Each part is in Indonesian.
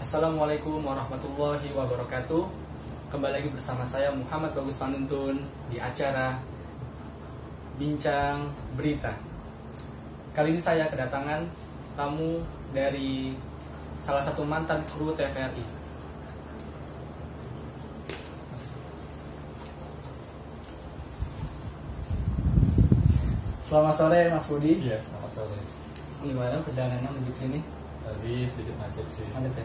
Assalamualaikum warahmatullahi wabarakatuh. Kembali lagi bersama saya Muhammad Bagus Panuntun di acara Bincang Berita. Kali ini saya kedatangan tamu dari salah satu mantan kru TVRI. Selamat sore Mas Budi. Iya, selamat sore. Gimana perjalanannya menuju sini? Tadi sedikit macet sih. Macet ya?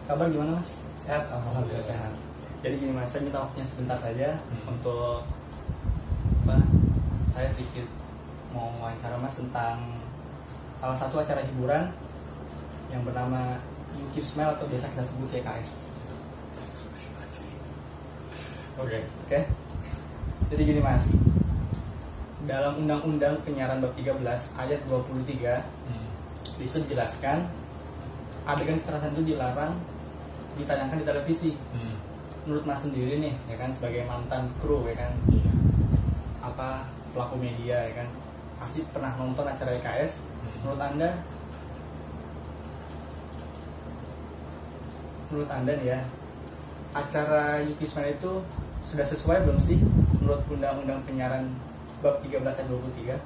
Kabar gimana Mas? Sehat, alhamdulillah. Sehat. Jadi gini Mas, saya minta waktunya sebentar saja untuk saya sedikit mau wawancara Mas tentang salah satu acara hiburan yang bernama You Keep Smile atau biasa kita sebut YKS. Oke. Jadi gini Mas, dalam Undang-Undang Penyiaran Bab 13 ayat 23 itu dijelaskan adegan kekerasan itu dilarang ditayangkan di televisi. Menurut Mas sendiri nih, ya kan, sebagai mantan kru, ya kan, Iya. apa pelaku media, ya kan, pasti pernah nonton acara YKS. Menurut anda nih ya, acara You Keep Smile itu sudah sesuai belum sih menurut Undang-Undang Penyiaran Bab 13 ayat 23?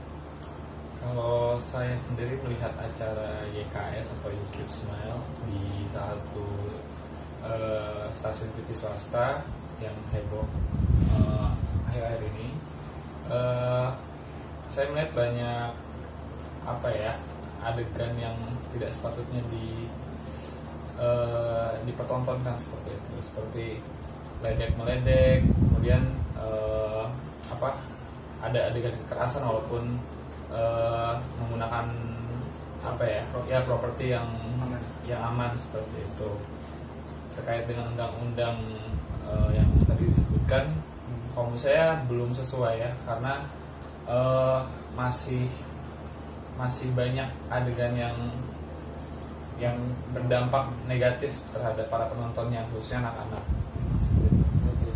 Kalau saya sendiri melihat acara YKS atau You Keep Smile di salah satu stasiun TV swasta yang heboh akhir-akhir ini, saya melihat banyak adegan yang tidak sepatutnya dipertontonkan seperti itu, seperti ledek-meledek, kemudian ada adegan kekerasan walaupun menggunakan properti yang aman seperti itu. Terkait dengan undang-undang yang tadi disebutkan, kalau menurut saya belum sesuai ya, karena masih banyak adegan yang berdampak negatif terhadap para penontonnya, khususnya anak-anak. Seperti itu.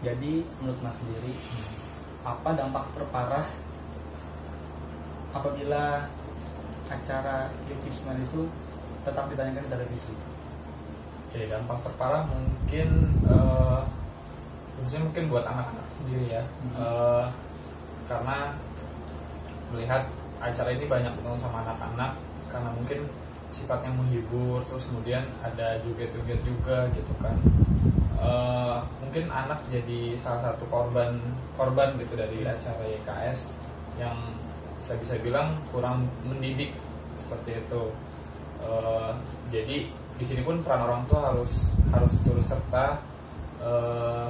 Jadi menurut Mas sendiri, apa dampak terparah apabila acara You Keep Smile itu tetap ditayangkan di televisi? Oke, dampak terparah mungkin khususnya mungkin buat anak-anak sendiri ya. Karena melihat acara ini banyak ditonton sama anak-anak karena mungkin sifatnya menghibur, terus kemudian ada joget-joget juga gitu kan. Mungkin anak jadi salah satu korban gitu dari acara YKS yang saya bisa bilang kurang mendidik seperti itu. Jadi di sini pun peran orang tua harus turut serta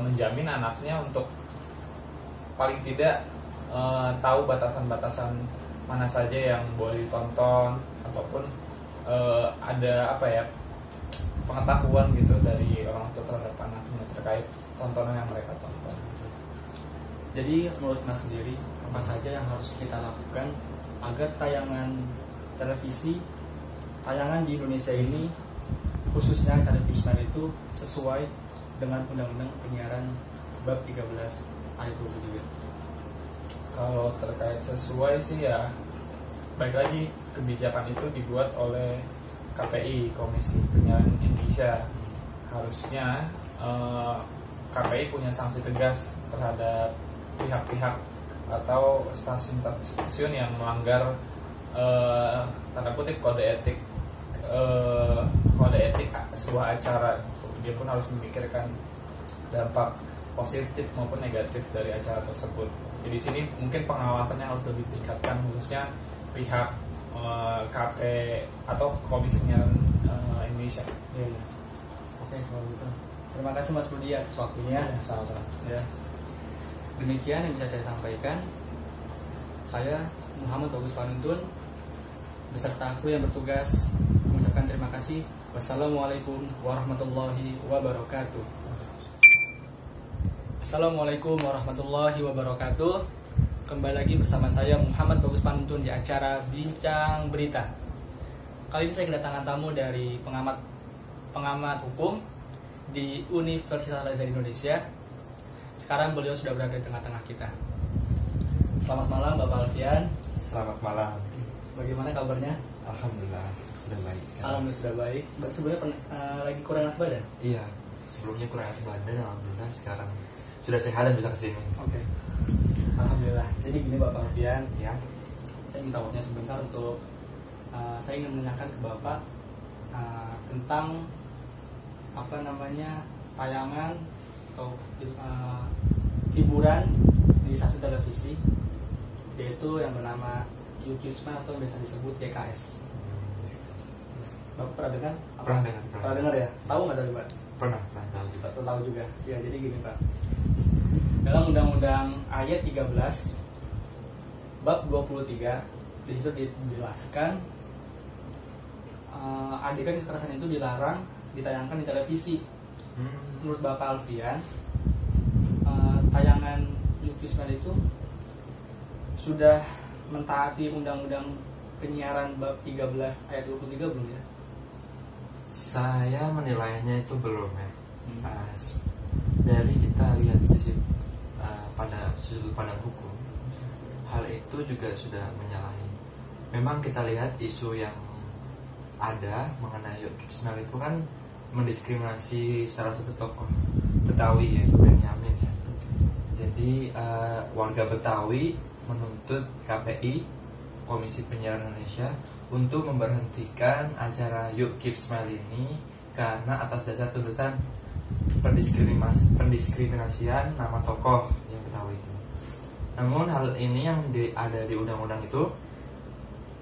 menjamin anaknya untuk paling tidak tahu batasan-batasan mana saja yang boleh ditonton, ataupun ada pengetahuan gitu dari orang tua terhadap anaknya terkait tontonan yang mereka tonton. Jadi menurut Mas sendiri, apa saja yang harus kita lakukan agar tayangan televisi, tayangan di Indonesia ini, khususnya acara You Keep Smile itu sesuai dengan Undang-Undang Penyiaran Bab 13 ayat 23? Kalau terkait sesuai sih ya, baik lagi kebijakan itu dibuat oleh KPI, Komisi Penyiaran Indonesia. Harusnya KPI punya sanksi tegas terhadap pihak-pihak atau stasiun yang melanggar tanda kutip kode etik sebuah acara. Dia pun harus memikirkan dampak positif maupun negatif dari acara tersebut. Jadi di sini mungkin pengawasannya harus lebih ditingkatkan, khususnya pihak KP atau Komisi Penyiaran Indonesia. Iya. Oke, kalau gitu. Terima kasih Mas Budi atas waktunya. Sama-sama. Ya. Demikian yang bisa saya sampaikan. Saya Muhammad Bagus Panuntun beserta kru yang bertugas mengucapkan terima kasih. Wassalamualaikum warahmatullahi wabarakatuh. Assalamualaikum warahmatullahi wabarakatuh. Kembali lagi bersama saya Muhammad Bagus Panuntun di acara Bincang Berita. Kali ini saya kedatangan tamu dari pengamat hukum di Universitas Al-Azhar Indonesia. Sekarang beliau sudah berada di tengah-tengah kita. Selamat malam Bapak Alfian. Selamat malam. Bagaimana kabarnya? Alhamdulillah sudah baik. Alhamdulillah sudah baik. Sebelumnya lagi kurang enak badan? Iya, sebelumnya kurang enak badan, alhamdulillah sekarang sudah sehat dan bisa kesini. Oke. Alhamdulillah. Jadi gini Bapak Alfian, Ya. saya minta waktunya sebentar untuk saya ingin menanyakan ke Bapak tentang tayangan atau hiburan di stasiun televisi, yaitu yang bernama Yukisma atau biasa disebut YKS. Bapak pernah dengar? Pernah dengar. Pernah dengar ya? Tahu nggak dari Pak? Pernah tahu juga. Tahu juga. Ya, jadi gini Pak. Dalam Undang-Undang Ayat 13 Bab 23 di situ dijelaskan adegan kekerasan itu dilarang ditayangkan di televisi. Menurut Bapak Alfian, tayangan Yukisma itu sudah mentaati Undang-Undang Penyiaran Bab 13 ayat 23 belum ya? Saya menilainya itu belum ya. Dari kita lihat sisi pada sudut pandang hukum, hal itu juga sudah menyalahi. Memang kita lihat isu yang ada mengenai Yukisma itu kan mendiskriminasi salah satu tokoh Betawi yaitu Benyamin ya. Jadi warga Betawi menuntut KPI, Komisi Penyiaran Indonesia, untuk memberhentikan acara Yuk Keep Smile ini karena atas dasar tuntutan pendiskriminasian nama tokoh yang Betawi itu. Namun hal ini yang ada di undang-undang itu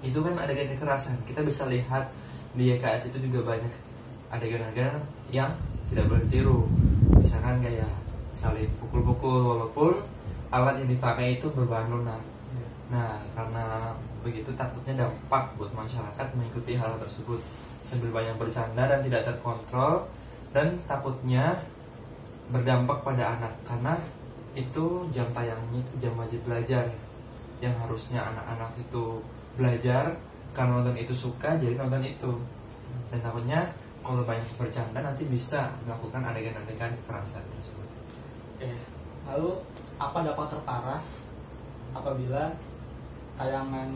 kan adegan kekerasan. Kita bisa lihat di YKS itu juga banyak adegan-adegan yang tidak boleh ditiru. Misalkan kayak saling pukul-pukul walaupun alat yang dipakai itu berbahan lunak. Nah, karena begitu takutnya dampak buat masyarakat mengikuti hal tersebut sambil banyak bercanda dan tidak terkontrol, dan takutnya berdampak pada anak karena itu jam tayangnya itu jam wajib belajar yang harusnya anak-anak itu belajar karena nonton itu suka jadi nonton itu, dan takutnya kalau banyak bercanda nanti bisa melakukan adegan-adegan kekerasan tersebut. Lalu apa dampak terparah apabila tayangan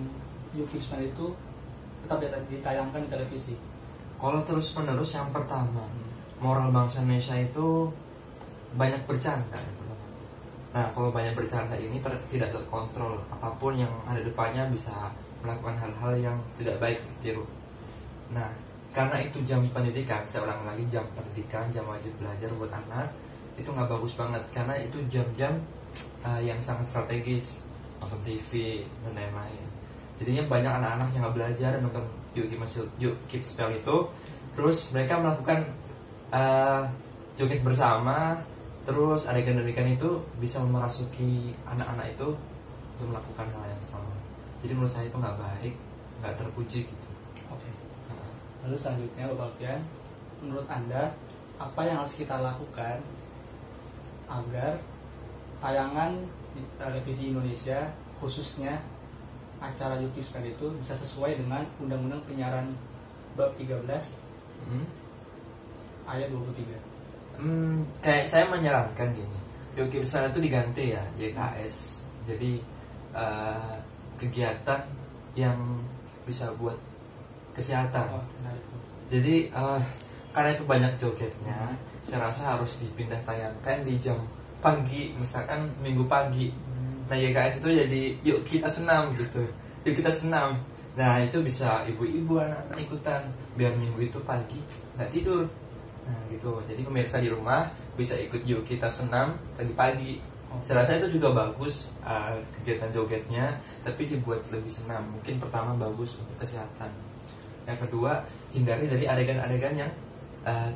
Yukisma itu tetap ditayangkan di televisi? Kalau terus menerus, yang pertama moral bangsa Indonesia itu banyak bercanda. Nah, kalau banyak bercanda ini tidak terkontrol, apapun yang ada depannya bisa melakukan hal-hal yang tidak baik ditiru. Nah, karena itu jam pendidikan, saya ulang lagi, jam pendidikan, jam wajib belajar buat anak itu nggak bagus banget karena itu jam-jam yang sangat strategis, nonton TV dan lain-lain. Jadinya banyak anak-anak yang nggak belajar dan nonton Yuk Keep Spell itu, terus mereka melakukan joget bersama, terus adegan-adegan itu bisa merasuki anak-anak itu untuk melakukan hal yang sama. Jadi menurut saya itu nggak baik, nggak terpuji gitu. Oke. Lalu selanjutnya Bapak Alfian, menurut Anda apa yang harus kita lakukan agar tayangan di televisi Indonesia khususnya acara YouTube Spend itu bisa sesuai dengan Undang-Undang Penyiaran Bab 13 ayat 23? Kayak saya menyarankan gini, YouTube Spend itu diganti ya YKS. Jadi kegiatan yang bisa buat kesehatan. Jadi karena itu banyak jogetnya, saya rasa harus dipindah tayangkan di jam pagi, misalkan minggu pagi. Nah, YKS itu jadi yuk kita senam gitu, yuk kita senam. Nah, itu bisa ibu-ibu anak-anak ikutan biar minggu itu pagi nggak tidur. Nah, gitu. Jadi pemirsa di rumah bisa ikut yuk kita senam pagi-pagi. Saya rasa itu juga bagus kegiatan jogetnya, tapi dibuat lebih senam. Mungkin pertama bagus untuk kesehatan. Yang kedua, hindari dari adegan-adegan yang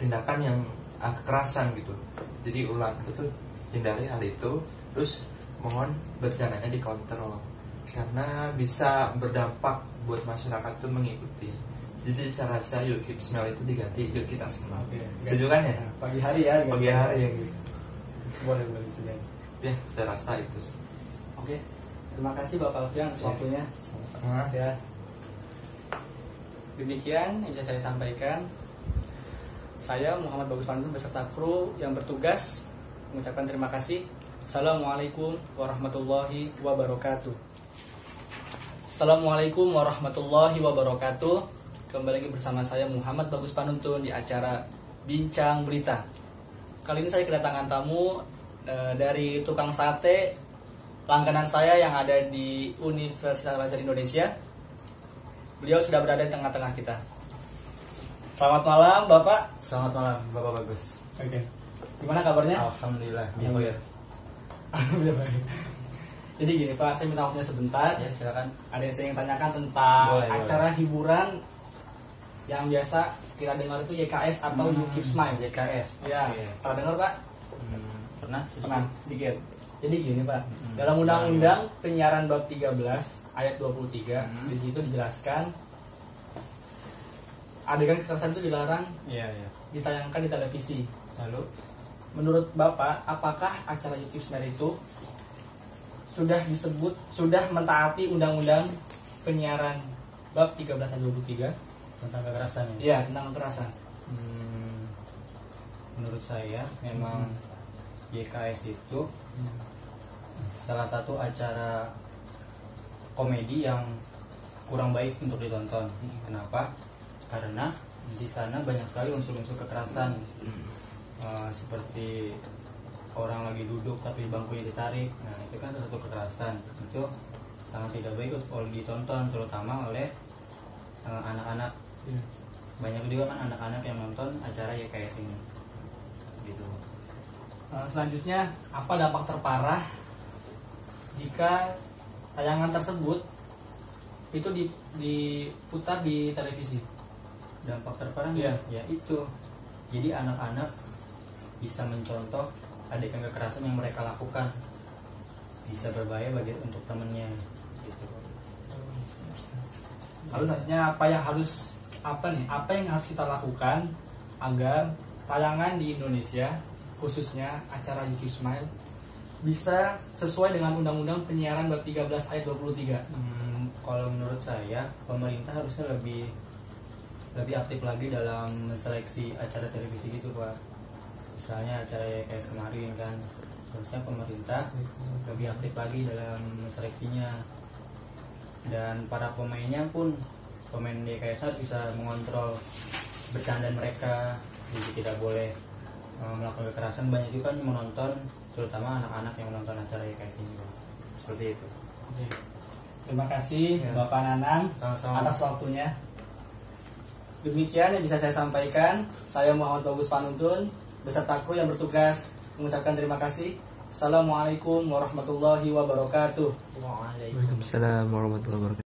tindakan yang kekerasan gitu. Jadi ulang itu hindari hal itu. Terus mohon bercandanya dikontrol karena bisa berdampak buat masyarakat tuh mengikuti. Jadi saya rasa Yuk Keep Smile itu diganti Yuk Kita Senam. Setuju kan ya? Pagi hari ya. Pagi hari ya gitu. Boleh setuju. Ya, saya rasa itu. Oke. Terima kasih Bapak Alfian atas waktunya. Sama-sama. Ya. Demikian yang bisa saya sampaikan. Saya Muhammad Bagus Pantun beserta kru yang bertugas mengucapkan terima kasih. Assalamualaikum warahmatullahi wabarakatuh. Assalamualaikum warahmatullahi wabarakatuh. Kembali lagi bersama saya Muhammad Bagus Panuntun di acara Bincang Berita. Kali ini saya kedatangan tamu dari tukang sate langganan saya yang ada di Universitas Al Azhar Indonesia. Beliau sudah berada di tengah-tengah kita. Selamat malam Bapak. Selamat malam Bapak Bagus. Oke. Gimana kabarnya? Alhamdulillah. Alhamdulillah. Jadi gini Pak, saya minta waktunya sebentar. Ya silakan. Ada yang saya ingin tanyakan tentang Boleh. acara hiburan yang biasa kita dengar itu YKS atau You Keep Smile. YKS. Ya, Oke. pernah dengar Pak? Pernah sedikit. Pernah, sedikit. Jadi gini Pak, dalam Undang-Undang Penyiaran Bab 13 ayat 23 di situ dijelaskan adegan kekerasan itu dilarang Iya, iya. ditayangkan di televisi. Lalu Menurut Bapak, apakah acara You Keep Smile itu sudah mentaati Undang-Undang Penyiaran Bab 13 ayat 23 tentang kekerasan ini. Iya, tentang kekerasan. Menurut saya memang YKS itu salah satu acara komedi yang kurang baik untuk ditonton. Kenapa? Karena di sana banyak sekali unsur-unsur kekerasan, seperti orang lagi duduk tapi bangkunya ditarik. Nah itu kan salah satu kekerasan, itu sangat tidak baik kalau ditonton, terutama oleh anak-anak. Banyak juga kan anak-anak yang nonton acara YKS ini gitu. Selanjutnya, apa dampak terparah jika tayangan tersebut itu diputar di televisi? Dampak terparah Iya. ya itu, jadi anak-anak bisa mencontoh adegan kekerasan yang mereka lakukan, bisa berbahaya untuk temennya gitu. Lalu selanjutnya apa yang harus kita lakukan agar tayangan di Indonesia, khususnya acara You Keep Smile, bisa sesuai dengan Undang-Undang Penyiaran Bab 13 ayat 23? Kalau menurut saya pemerintah harusnya lebih aktif lagi dalam seleksi acara televisi gitu Pak. Misalnya acara YKS kemarin kan, harusnya pemerintah lebih aktif lagi dalam seleksinya, dan para pemainnya pun, pemain YKS harus bisa mengontrol bercandaan mereka, jadi tidak boleh melakukan kekerasan. Banyak juga kan yang menonton, terutama anak-anak yang menonton acara YKS ini Pak. Seperti itu. Oke. Terima kasih Ya. Bapak Nanang Sama-sama. atas waktunya. Demikian yang bisa saya sampaikan. Saya Muhammad Bagus Panuntun beserta kru yang bertugas mengucapkan terima kasih. Assalamualaikum warahmatullahi wabarakatuh. Waalaikumsalam warahmatullahi wabarakatuh.